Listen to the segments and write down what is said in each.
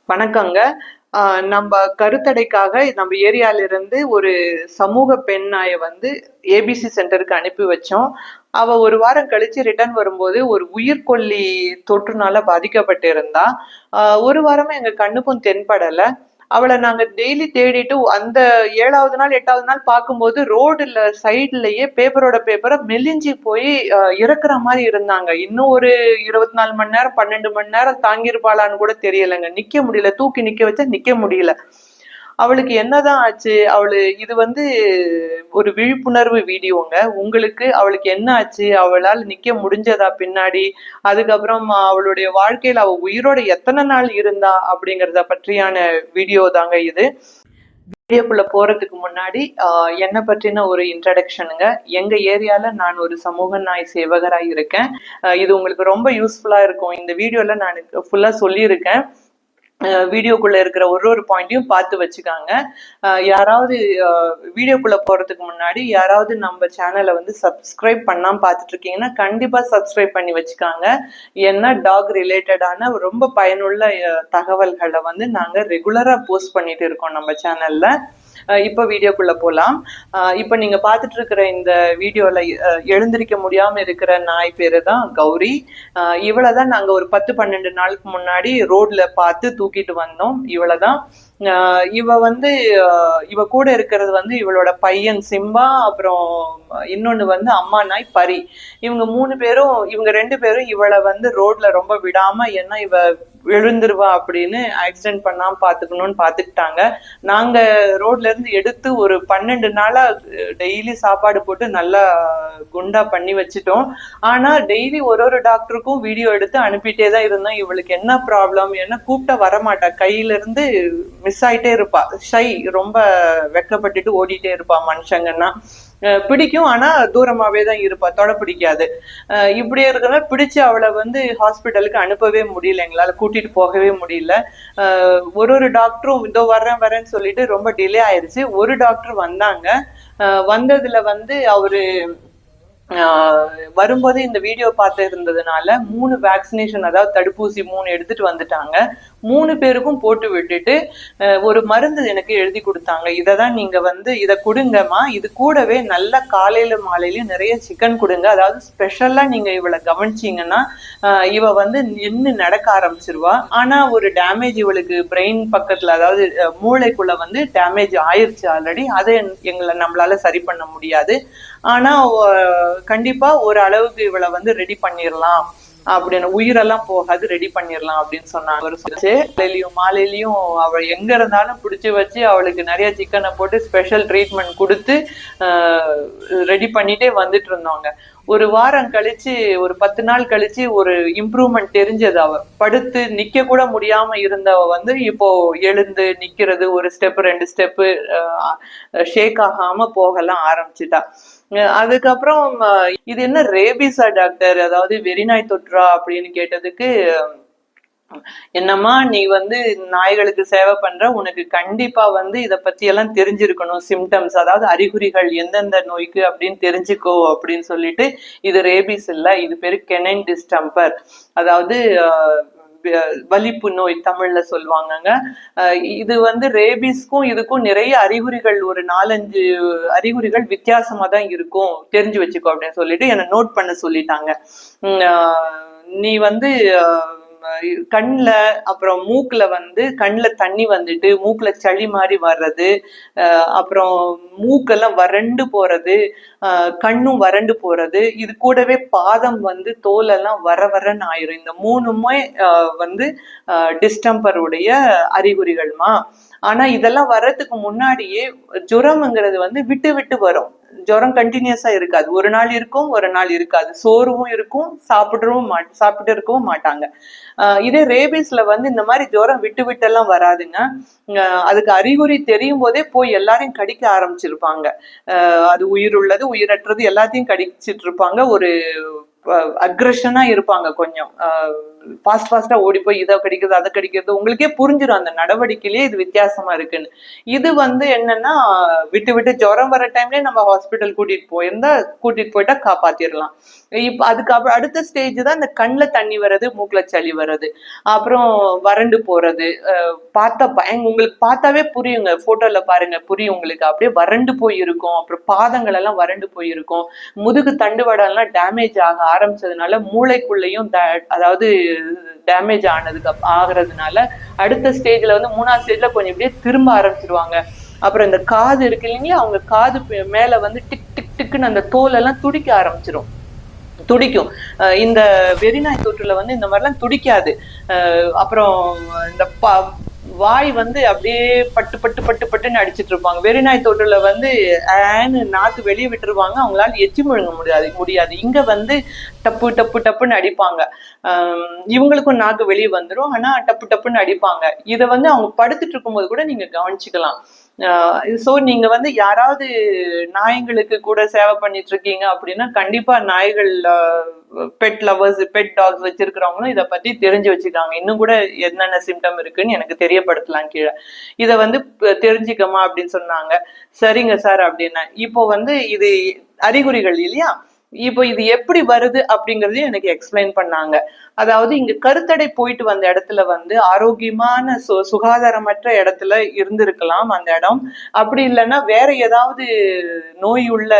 வணக்கங்க. நம்ம கருத்தடைக்காக நம்ம ஏரியால இருந்து ஒரு சமூக பெண் நாய வந்து ஏபிசி சென்டருக்கு அனுப்பி வச்சோம். அவ ஒரு வாரம் கழிச்சு ரிட்டர்ன் வரும்போது ஒரு உயிர்கொல்லி தொற்றுனால பாதிக்கப்பட்டு இருந்தா. ஒரு வாரமா எங்க கண்ணுக்கும் தென்படல. அவள நாங்க டெய்லி தேடிட்டு அந்த 7வது நாள் 8வது நாள் பார்க்கும்போது ரோடுல சைடுலயே பேப்பரோட பேப்பரா மெலிஞ்சு போய் இறக்குற மாரி இருந்தாங்க. இன்னும் ஒரு 24 மணி நேரம் 12 மணி நேரம் தாங்கியிருப்பாளான்னு கூட தெரியலங்க. நிக்க முடியல. தூக்கி நிக்க வச்சா நிக்க முடியல. அவளுக்கு என்னதான் ஆச்சு? இது வந்து ஒரு விழிப்புணர்வு வீடியோங்க. உங்களுக்கு அவளுக்கு என்ன ஆச்சு? அவளால நிக்க முடிஞ்சதா பின்னாடி? அதுக்கப்புறம் அவளுடைய வாழ்க்கையில அவ உயிரோட எத்தன நாள் இருந்தா? அப்படிங்கிறத பற்றியான வீடியோ தாங்க இது. வீடியோக்குள்ள போறதுக்கு முன்னாடி என்ன பற்றின ஒரு இன்ட்ரடக்ஷனுங்க. எங்க ஏரியால நான் ஒரு சமூக நாய் சேவகரா இருக்கேன். இது உங்களுக்கு ரொம்ப யூஸ்ஃபுல்லா இருக்கும். இந்த வீடியோல நான் ஃபுல்லா சொல்லியிருக்கேன். வீடியோக்குள்ள இருக்கிற ஒரு பாயிண்ட்டையும் பார்த்து வச்சுக்காங்க. யாராவது வீடியோக்குள்ள போறதுக்கு முன்னாடி யாராவது நம்ம சேனலை வந்து சப்ஸ்கிரைப் பண்ணாம பார்த்துட்டு இருக்கீங்கன்னா கண்டிப்பா சப்ஸ்கிரைப் பண்ணி வச்சுக்காங்க. ஏன்னா டாக் ரிலேட்டடான ரொம்ப பயனுள்ள தகவல்களை வந்து நாங்க ரெகுலரா போஸ்ட் பண்ணிட்டு இருக்கோம் நம்ம சேனல்ல. இப்ப வீடியோக்குள்ள போலாம். இப்ப நீங்க பார்த்துட்டு இருக்கிற இந்த வீடியோல எழுந்திருக்க முடியாம இருக்கிற நாய் பேரு தான் கௌரி. இவளதான் நாங்க ஒரு 10-12 நாளுக்கு முன்னாடி ரோட்ல பார்த்து தூக்கிட்டு வந்தோம். இவளதான். இவ வந்து இவ கூட இருக்கிறது வந்து இவளோட பையன் சிம்பா, அப்புறம் இன்னொன்னு வந்து அம்மா நாய் பரி. இவங்க 2 பேரும் இவளை வந்து ரோட்ல ரொம்ப விடாம, ஏன்னா இவ விழுந்துருவா அப்படின்னு ஆக்சிடென்ட் பண்ணாம பாத்துக்கணும்னு பாத்துக்கிட்டாங்க. நாங்க ரோட்ல இருந்து எடுத்து ஒரு 12 நாளா டெய்லி சாப்பாடு போட்டு நல்லா குண்டா பண்ணி வச்சுட்டோம். ஆனா டெய்லி ஒரு டாக்டருக்கும் வீடியோ எடுத்து அனுப்பிட்டே தான் இருந்தோம். இவளுக்கு என்ன ப்ராப்ளம், என்ன கூப்பிட்டா வரமாட்டா, கையில இருந்து மிஸ் ஆயிட்டே இருப்பா. ஷை, ரொம்ப வெக்கப்பட்டுட்டு ஓடிட்டே இருப்பா. மனுஷங்கன்னா பிடிக்கும், ஆனா தூரமாவே தான் இருப்பா, தொட பிடிக்காது. இப்படியே இருக்கிற பிடிச்சு அவளை வந்து ஹாஸ்பிட்டலுக்கு அனுப்பவே முடியல, எங்களால கூட்டிட்டு போகவே முடியல. ஒரு டாக்டரும் இதோ வரேன்னு சொல்லிட்டு ரொம்ப டிலே ஆயிடுச்சு. ஒரு டாக்டர் வந்தாங்க. வந்ததுல வந்து அவரு வரும்போது இந்த வீடியோ பார்த்து இருந்ததுனால 3 வேக்சினேஷன், அதாவது தடுப்பூசி 3 எடுத்துட்டு வந்துட்டாங்க. 3 பேருக்கும் போட்டு விட்டுட்டு ஒரு மருந்து எனக்கு எழுதி கொடுத்தாங்க. இததான் நீங்க வந்து இதை கொடுங்கம்மா, இது கூடவே நல்ல காலையில மாலையிலயும் நிறைய சிக்கன் கொடுங்க. அதாவது ஸ்பெஷலா நீங்க இவளை கவனிச்சீங்கன்னா இவ வந்து நின்று நடக்க ஆரம்பிச்சிருவா. ஆனா ஒரு டேமேஜ் இவளுக்கு பிரெயின் பக்கத்துல, அதாவது மூளைக்குள்ள வந்து டேமேஜ் ஆயிருச்சு ஆல்ரெடி. அதை நம்மளால சரி பண்ண முடியாது. ஆனா கண்டிப்பா ஒரு அளவுக்கு இவளை வந்து ரெடி பண்ணிடலாம் அப்படின்னு, உயிரெல்லாம் போகாது, ரெடி பண்ணிடலாம் அப்படின்னு சொன்னாங்க. மாலையிலயும் அவள் எங்க இருந்தாலும் பிடிச்சி வச்சு அவளுக்கு நிறைய சிக்கனை போட்டு ஸ்பெஷல் ட்ரீட்மெண்ட் கொடுத்து ரெடி பண்ணிட்டே வந்துட்டு இருந்தோங்க. ஒரு வாரம் கழிச்சு, ஒரு 10 நாள் கழிச்சு ஒரு இம்ப்ரூவ்மெண்ட் தெரிஞ்சது. அவ படுத்து நிக்க கூட முடியாம இருந்தவ வந்து இப்போ எழுந்து நிக்கிறது, ஒரு ஸ்டெப் 2 ஸ்டெப்பு ஷேக் ஆகாம போகலாம் ஆரம்பிச்சுட்டா. அதுக்கப்புறம் இது என்ன ரேபிஸா டாக்டர், அதாவது வெறிநாய் தொற்றா அப்படின்னு கேட்டதுக்கு, என்னம்மா நீ வந்து நாய்களுக்கு சேவை பண்ற, உனக்கு கண்டிப்பா வந்து இத பத்தி எல்லாம் தெரிஞ்சிருக்கணும், சிம்டம்ஸ், அதாவது அறிகுறிகள் எந்தெந்த நோய்க்கு அப்படின்னு தெரிஞ்சுக்கோ அப்படின்னு சொல்லிட்டு, இது ரேபிஸ் இல்ல, இது பேரு கெனைன் டிஸ்டம்பர், அதாவது வலிப்பு நோய் தமிழ்ல சொல்லுவாங்கங்க. இது வந்து ரேபிஸ்க்கும் இதுக்கும் நிறைய அறிகுறிகள், ஒரு 4-5 அறிகுறிகள் வித்தியாசமா தான் இருக்கும், தெரிஞ்சு வச்சுக்கோ அப்படின்னு சொல்லிட்டு என்னை நோட் பண்ண சொல்லிட்டாங்க. நீ வந்து கண்ணுல, அப்புறம் மூக்குல வந்து கண்ணுல தண்ணி வந்துட்டு மூக்குல சளி மாதிரி வர்றது, அப்புறம் மூக்கெல்லாம் வறண்டு போறது, கண்ணும் வறண்டு போறது, இது கூடவே பாதம் வந்து தோலெல்லாம் வரன்னு ஆயிரும். இந்த 3மே வந்து டிஸ்டம்பருடைய அறிகுறிகள்மா. ஆனா இதெல்லாம் வர்றதுக்கு முன்னாடியே ஜுரம்ங்கிறது வந்து விட்டு விட்டு வரும். ஜுரம் கண்டினியூஸா இருக்காது. ஒரு நாள் இருக்கும், ஒரு நாள் இருக்காது. சோர்வும் இருக்கும், சாப்பிட்டு இருக்கவும் மாட்டாங்க. இதே ரேபிஸ்ல வந்து இந்த மாதிரி ஜுரம் விட்டு விட்டெல்லாம் வராதுங்க. அதுக்கு அறிகுறி தெரியும் போதே போய் எல்லாரையும் கடிக்க ஆரம்பிச்சிருப்பாங்க. அது உயிர் உள்ளது உயிரற்றது எல்லாத்தையும் கடிச்சிட்டு இருப்பாங்க. ஒரு அக்ரஷனா இருப்பாங்க, கொஞ்சம் ஃபாஸ்டா ஓடி போய் இதை கடிக்கிறது அதை கடிக்கிறது, உங்களுக்கே புரிஞ்சிடும் அந்த நடவடிக்கையிலேயே இது வித்தியாசமா இருக்குன்னு. இது வந்து என்னன்னா விட்டு விட்டு ஜுரம் வர டைம்லயே நம்ம ஹாஸ்பிட்டல் கூட்டிட்டு போயிட்டா காப்பாத்திரலாம். இப்ப அதுக்கு அடுத்த ஸ்டேஜ் தான் இந்த கண்ணுல தண்ணி வர்றது, மூக்குல சளி வர்றது, அப்புறம் வறண்டு போறது. உங்களுக்கு பார்த்தாவே புரியுங்க, போட்டோல பாருங்க புரியும் உங்களுக்கு, அப்படியே வறண்டு போய் இருக்கும். அப்புறம் பாதங்கள் எல்லாம் வறண்டு போயிருக்கும். முதுகு தண்டுவடம் எல்லாம் டேமேஜ் ஆக ஆரம்பிச்சதுனால மூளைக்குள்ளேயும் அதாவது டேமேஜ் ஆகுறதுனால அடுத்த ஸ்டேஜ்ல வந்து 3ஆவது ஸ்டேஜ்ல கொஞ்சம் இப்படியே திரும்ப ஆரம்பிச்சிருவாங்க. அப்புறம் இந்த காது இருக்கு இல்லைங்களா, அவங்க காது மேல வந்து டிக் டிக் டிக்குன்னு அந்த தோல் எல்லாம் துடிக்கும். இந்த வெறிநாய் தொற்றுல வந்து இந்த மாதிரிலாம் துடிக்காது. அப்புறம் இந்த வாய் வந்து அப்படியே பட்டு பட்டு பட்டு பட்டுன்னு அடிச்சிட்டு இருப்பாங்க. வெறிநாய் தொற்றுல வந்து நாக்கு வெளியே விட்டுருவாங்க, அவங்களால எச்சி முழுங்க முடியாது. இங்க வந்து டப்பு டப்பு டப்புன்னு அடிப்பாங்க. இவங்களுக்கும் நாக்கு வெளியே வந்துடும், ஆனா டப்பு டப்புன்னு அடிப்பாங்க. இதை வந்து அவங்க படுத்துட்டு இருக்கும்போது கூட நீங்க கவனிச்சுக்கலாம். சோ நீங்க வந்து யாராவது நாய்களுக்கு கூட சேவை பண்ணிட்டு இருக்கீங்க அப்படின்னா கண்டிப்பா நாய்கள் பெட் லவர்ஸ், பெட் டாக்ஸ் வச்சிருக்கிறவங்களும் இதை பத்தி தெரிஞ்சு வச்சுக்காங்க. இன்னும் கூட என்னென்ன சிம்டம் இருக்குன்னு எனக்கு தெரியப்படுத்தலாம் கீழே. இதை வந்து தெரிஞ்சுக்கமா அப்படின்னு சொன்னாங்க. சரிங்க சார் அப்படின்னா, இப்போ வந்து இது அறிகுறிகள் இல்லையா, இப்போ இது எப்படி வருது அப்படிங்கறதையும் எனக்கு எக்ஸ்பிளைன் பண்ணாங்க. அதாவது இங்க கருத்தடை போயிட்டு வந்த இடத்துல வந்து ஆரோக்கியமான சுகாதாரமற்ற இடத்துல இருந்திருக்கலாம் அந்த இடம். அப்படி இல்லைன்னா வேற ஏதாவது நோய் உள்ள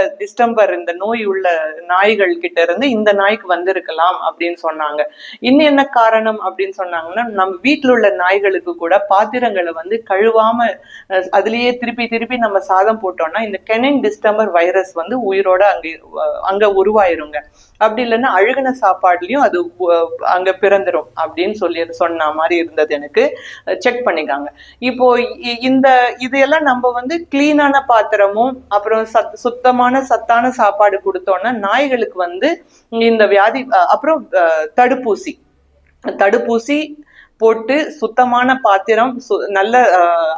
இந்த நோய் உள்ள நாய்கள் கிட்ட இருந்து இந்த நாய்க்கு வந்திருக்கலாம் அப்படின்னு சொன்னாங்க. இன்னும் என்ன காரணம் அப்படின்னு சொன்னாங்கன்னா, நம்ம வீட்டுல உள்ள நாய்களுக்கு கூட பாத்திரங்களை வந்து கழுவாம அதுலயே திருப்பி திருப்பி நம்ம சாதம் போட்டோம்னா இந்த கெனைன் டிஸ்டம்பர் வைரஸ் வந்து உயிரோட அங்க உருவாயிருங்க. அப்படி இல்லைன்னா அழுகின சாப்பாடுலயும் அது அங்க பிறந்துரும் அப்படின்னு சொன்ன மாதிரி இருந்தது. எனக்கு செக் பண்ணிக்காங்க. இப்போ இதையெல்லாம் நம்ம வந்து கிளீனான பாத்திரமும் அப்புறம் சுத்தமான சத்தான சாப்பாடு கொடுத்தோம்னா நாய்களுக்கு வந்து இந்த வியாதி. அப்புறம் தடுப்பூசி போட்டு சுத்தமான பாத்திரம், நல்ல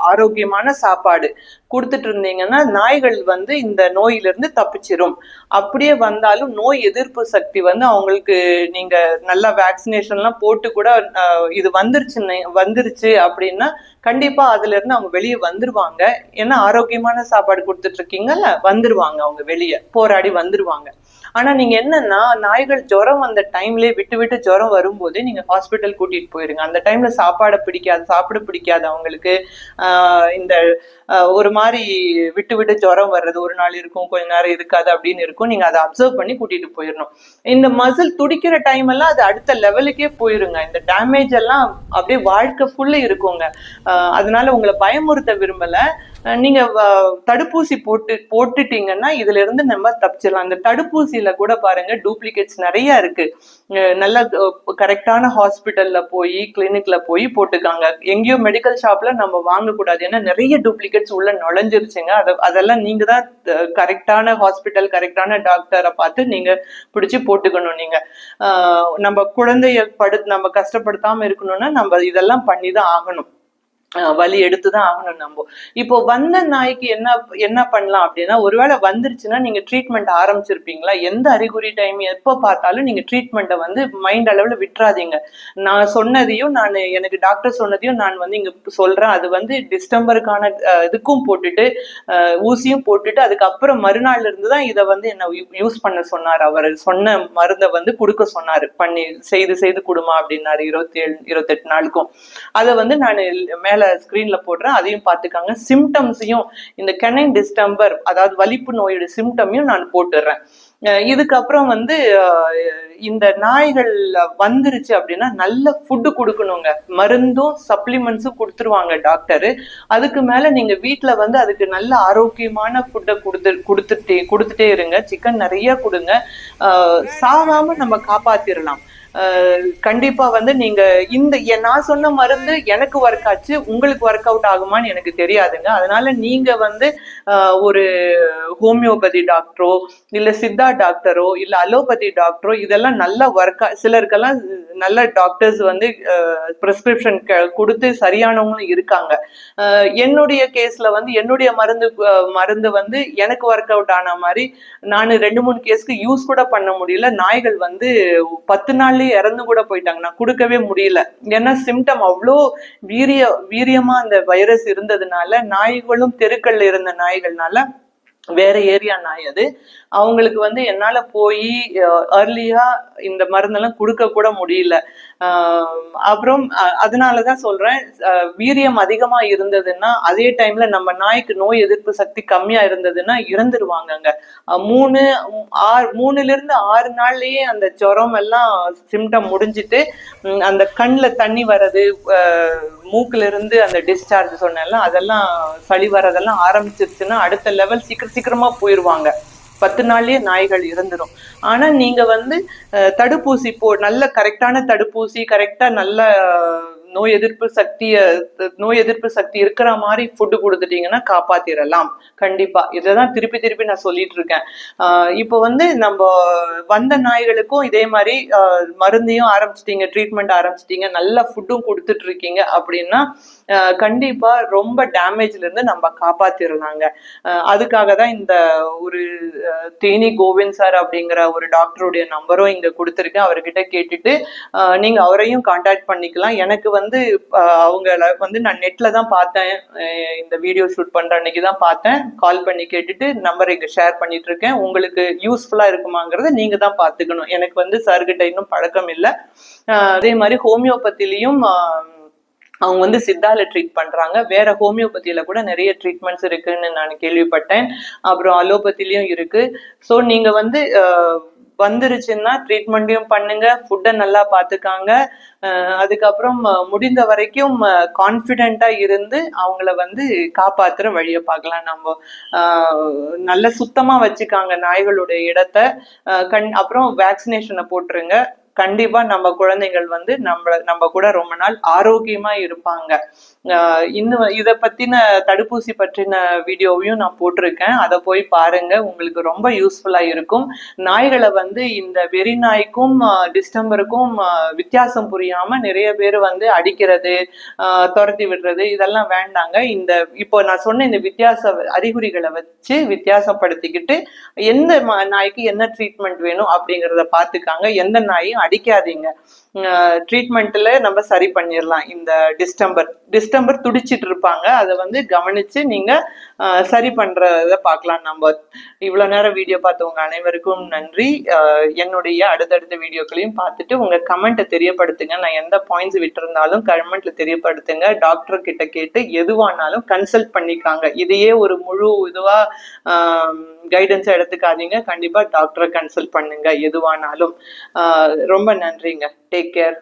ஆரோக்கியமான சாப்பாடு கொடுத்துட்டு இருந்தீங்கன்னா நாய்கள் வந்து இந்த நோயிலிருந்து தப்பிச்சிரும். அப்படியே வந்தாலும் நோய் எதிர்ப்பு சக்தி வந்து அவங்களுக்கு, நீங்க நல்லா வேக்சினேஷன்லாம் போட்டு கூட இது வந்துருச்சு அப்படின்னா கண்டிப்பா அதுல இருந்து அவங்க வெளியே வந்துருவாங்க. ஏன்னா ஆரோக்கியமான சாப்பாடு கொடுத்துட்டு இருக்கீங்கல்ல, வந்துருவாங்க, அவங்க வெளியே போராடி வந்துருவாங்க. ஆனா நீங்க என்னன்னா நாய்கள் ஜுரம் வந்த டைம்லயே விட்டு ஜுரம் வரும்போது நீங்க ஹாஸ்பிட்டல் கூட்டிட்டு போயிருங்க. அந்த டைம்ல சாப்பாட பிடிக்காது அவங்களுக்கு. இந்த ஒரு மாதிரி விட்டு ஜுரம் வர்றது, ஒரு நாள் இருக்கும், கொஞ்ச நேரம் இருக்காது அப்படின்னு இருக்கும். நீங்க அதை அப்சர்வ் பண்ணி கூட்டிட்டு போயிடணும். இந்த மசில் துடிக்கிற டைம் எல்லாம் அது அடுத்த லெவலுக்கே போயிருங்க. இந்த டேமேஜ் எல்லாம் அப்படியே வாழ்க்கை ஃபுல்லு இருக்குங்க. அதனால உங்களை பயமுறுத்த விரும்பல. நீங்க தடுப்பூசி போட்டுட்டீங்கன்னா இதுல இருந்து நம்ம தப்பிச்சிடலாம். அந்த தடுப்பூசியில கூட பாருங்க டூப்ளிகேட்ஸ் நிறைய இருக்கு. நல்ல கரெக்டான ஹாஸ்பிட்டல்ல போய் கிளினிக்ல போய் போட்டுக்காங்க. எங்கேயோ மெடிக்கல் ஷாப்ல நம்ம வாங்கக்கூடாது, ஏன்னா நிறைய டூப்ளிகேட்ஸ் உள்ள நுழைஞ்சிருச்சுங்க. அதெல்லாம் நீங்க தான் கரெக்டான ஹாஸ்பிட்டல் கரெக்டான டாக்டரை பார்த்து நீங்க பிடிச்சி போட்டுக்கணும். நீங்க நம்ம குழந்தைய நம்ம கஷ்டப்படுத்தாம இருக்கணும்னா நம்ம இதெல்லாம் பண்ணிதான் ஆகணும். வலி எடுத்துதான் ஆகணும். நம்ம இப்போ வந்த நாய்க்கு என்ன பண்ணலாம் அப்படின்னா, ஒருவேளை வந்துருச்சுன்னா நீங்க ட்ரீட்மெண்ட் ஆரம்பிச்சிருப்பீங்களா, எந்த அறிகுறி டைம் எப்ப பார்த்தாலும் நீங்க ட்ரீட்மெண்ட்டை வந்து மைண்ட் அளவுல விட்டுறாதீங்க. நான் சொன்னதையும் எனக்கு டாக்டர் சொன்னதையும் நான் வந்து இங்க சொல்றேன். அது வந்து டிஸ்டம்பருக்கான இதுக்கும் போட்டுட்டு ஊசியும் போட்டுட்டு அதுக்கப்புறம் மறுநாள்ல இருந்துதான் இதை வந்து என்ன யூஸ் பண்ண சொன்னார். அவர் சொன்ன மருந்தை வந்து கொடுக்க சொன்னாரு, பண்ணி செய்து கொடுமா அப்படின்னாரு. 27-28 நாளுக்கும் அதை வந்து நான் மேல ஸ்கிரீன்ல போடுறேன், அதையும் பார்த்துக்காங்க. சிம்டம்ஸையும் இந்த கெனைன் டிஸ்டம்பர் அதாவது வலிப்பு நோயோட சிம்டமையும் நான் போட்டுடுறேன். இதுக்கப்புறம் வந்து இந்த நாய்கள் வந்துருச்சு அப்படின்னா நல்ல ஃபுட்டு கொடுக்கணுங்க. மருந்தும் சப்ளிமெண்ட்ஸும் கொடுத்துருவாங்க டாக்டரு. அதுக்கு மேல நீங்க வீட்டுல வந்து அதுக்கு நல்ல ஆரோக்கியமான ஃபுட்டை கொடுத்துட்டே இருங்க. சிக்கன் நிறைய கொடுங்க. சாகாம நம்ம காப்பாத்திரலாம். கண்டிப்பா வந்து நீங்க இந்த நான் சொன்ன மருந்து எனக்கு ஒர்க் ஆச்சு, உங்களுக்கு ஒர்க் அவுட் ஆகுமான்னு எனக்கு தெரியாதுங்க. அதனால நீங்க வந்து ஒரு ஹோமியோபதி டாக்டரோ இல்ல சித்தா டாக்டரோ இல்ல அலோபதி டாக்டரோ இதெல்லாம் நல்ல ஒர்க் சிலருக்கெல்லாம் நல்ல டாக்டர்ஸ் வந்து பிரிஸ்கிரிப்ஷன் கொடுத்து சரியானவங்களும் இருக்காங்க. என்னுடைய கேஸ்ல வந்து என்னுடைய மருந்து வந்து எனக்கு ஒர்க் அவுட் ஆன மாதிரி நான் 2-3 கேஸ்க்கு யூஸ் கூட பண்ண முடியல. நாய்கள் வந்து 10 நாள்லயே இறந்து கூட போயிட்டாங்க. நான் கொடுக்கவே முடியல. ஏன்னா சிம்டம் அவ்வளோ வீரியமா அந்த வைரஸ் இருந்ததுனால, நாய்களும் தெருக்கள்ல இருந்த நாய்கள்னால வேற ஏரியா நாய் அது. அவங்களுக்கு வந்து என்னால போய் ஏர்லியா இந்த மருந்தெல்லாம் கொடுக்க கூட முடியல. அப்புறம் அதனாலதான் சொல்றேன், வீரியம் அதிகமா இருந்ததுன்னா அதே டைம்ல நம்ம நாய்க்கு நோய் எதிர்ப்பு சக்தி கம்மியா இருந்ததுன்னா இறந்துருவாங்கங்க. 3-6 நாள்லயே அந்த ஜுரம் எல்லாம் சிம்டம் முடிஞ்சிட்டு அந்த கண்ணுல தண்ணி வர்றது, மூக்குல இருந்து அந்த டிஸ்சார்ஜ் சொன்னேன்ல அதெல்லாம் சளி வர்றதெல்லாம் ஆரம்பிச்சிருச்சுன்னா அடுத்த லெவல் சீக்கிரமா போயிருவாங்க. 10 நாள்லயே நாய்கள் இருந்துடும். ஆனா நீங்க வந்து தடுப்பூசி நல்ல கரெக்டான தடுப்பூசி, கரெக்டா நல்ல நோய் எதிர்ப்பு சக்தி இருக்கிற மாதிரி ஃபுட்டு கொடுத்துட்டீங்கன்னா காப்பாத்திரலாம். கண்டிப்பா இதான் திருப்பி நான் சொல்லிட்டு இருக்கேன். இப்போ வந்து நம்ம வந்த நாய்களுக்கும் இதே மாதிரி மருந்தையும் ஆரம்பிச்சிட்டீங்க, ட்ரீட்மெண்ட் ஆரம்பிச்சிட்டீங்க, நல்ல ஃபுட்டும் கொடுத்துட்டு இருக்கீங்க அப்படின்னா கண்டிப்பா ரொம்ப டேமேஜ்ல இருந்து நம்ம காப்பாத்திரலாங்க. அதுக்காக தான் இந்த ஒரு தேனி கோவிந்த் சார் அப்படிங்கிற ஒரு டாக்டருடைய நம்பரும் இங்க கொடுத்துருக்கேன். அவர்கிட்ட கேட்டுட்டு நீங்க அவரையும் கான்டாக்ட் பண்ணிக்கலாம். எனக்கு வந்து அவங்கள வந்து நான் நெட்ல தான் பார்த்தேன், இந்த வீடியோ ஷூட் பண்ற அன்னைக்கு தான் பார்த்தேன். கால் பண்ணி கேட்டுட்டு நம்பரை இங்க ஷேர் பண்ணிட்டு இருக்கேன். உங்களுக்கு யூஸ்ஃபுல்லா இருக்குமாங்கிறத நீங்க தான் பார்த்துக்கணும். எனக்கு வந்து சார்கிட்ட இன்னும் பழக்கம் இல்லை. அதே மாதிரி ஹோமியோபதிலையும் அவங்க வந்து சித்தால ட்ரீட் பண்றாங்க. வேற ஹோமியோபதியில கூட நிறைய ட்ரீட்மெண்ட்ஸ் இருக்குன்னு நான் கேள்விப்பட்டேன். அப்புறம் அலோபதிலையும் இருக்கு. ஸோ நீங்க வந்து வந்துருச்சுன்னா ட்ரீட்மெண்ட்டையும் பண்ணுங்க, ஃபுட்டை நல்லா பார்த்துக்காங்க. அதுக்கப்புறம் முடிந்த வரைக்கும் கான்ஃபிடென்ட்டா இருந்து அவங்கள வந்து காப்பாத்துற வழியை பார்க்கலாம். நம்ம நல்ல சுத்தமா வச்சுக்காங்க நாய்களுடைய இடத்த. அப்புறம் வேக்சினேஷனை போட்டுருங்க. கண்டிப்பா நம்ம குழந்தைகள் வந்து நம்ம கூட ரொம்ப நாள் ஆரோக்கியமா இருப்பாங்க. இன்னும் இத பத்தின தடுப்பூசி பற்றின வீடியோவையும் நான் போட்டிருக்கேன். அதை போய் பாருங்க, உங்களுக்கு ரொம்ப யூஸ்ஃபுல்லா இருக்கும். நாய்களை வந்து இந்த வெறி நாய்க்கும் டிஸ்டம்பருக்கும் வித்தியாசம் புரியாம நிறைய பேர் வந்து அடிக்கிறது, துரத்தி விடுறது இதெல்லாம் வேண்டாங்க. இப்போ நான் சொன்ன இந்த வித்தியாச அறிகுறிகளை வச்சு வித்தியாசப்படுத்திக்கிட்டு எந்த நாய்க்கு என்ன ட்ரீட்மெண்ட் வேணும் அப்படிங்கிறத பார்த்துக்காங்க. எந்த நாயும் அடிக்காதீங்க. ட்ரீட்மெண்ட்ல நம்ம சரி பண்ணிடலாம். இந்த டிஸ்டம்பர் துடிச்சிட்டு இருப்பாங்க, அதை வந்து கவனிச்சு நீங்க சரி பண்றத பார்க்கலாம். நம்ம இவ்வளவு நேரம் வீடியோ பார்த்தவங்க அனைவருக்கும் நன்றி. என்னுடைய அடுத்தடுத்த வீடியோக்களையும் பார்த்துட்டு உங்க கமெண்ட்டை தெரியப்படுத்துங்க. நான் எந்த பாயிண்ட்ஸ் விட்டுருந்தாலும் கமெண்ட்ல தெரியப்படுத்துங்க. டாக்டர் கிட்ட கேட்டு எதுவானாலும் கன்சல்ட் பண்ணிக்காங்க. இதையே ஒரு முழு இதுவா கைடன்ஸா எடுத்துக்காதீங்க. கண்டிப்பா டாக்டரை கன்சல்ட் பண்ணுங்க எதுவானாலும். ரொம்ப நன்றிங்க. Take care.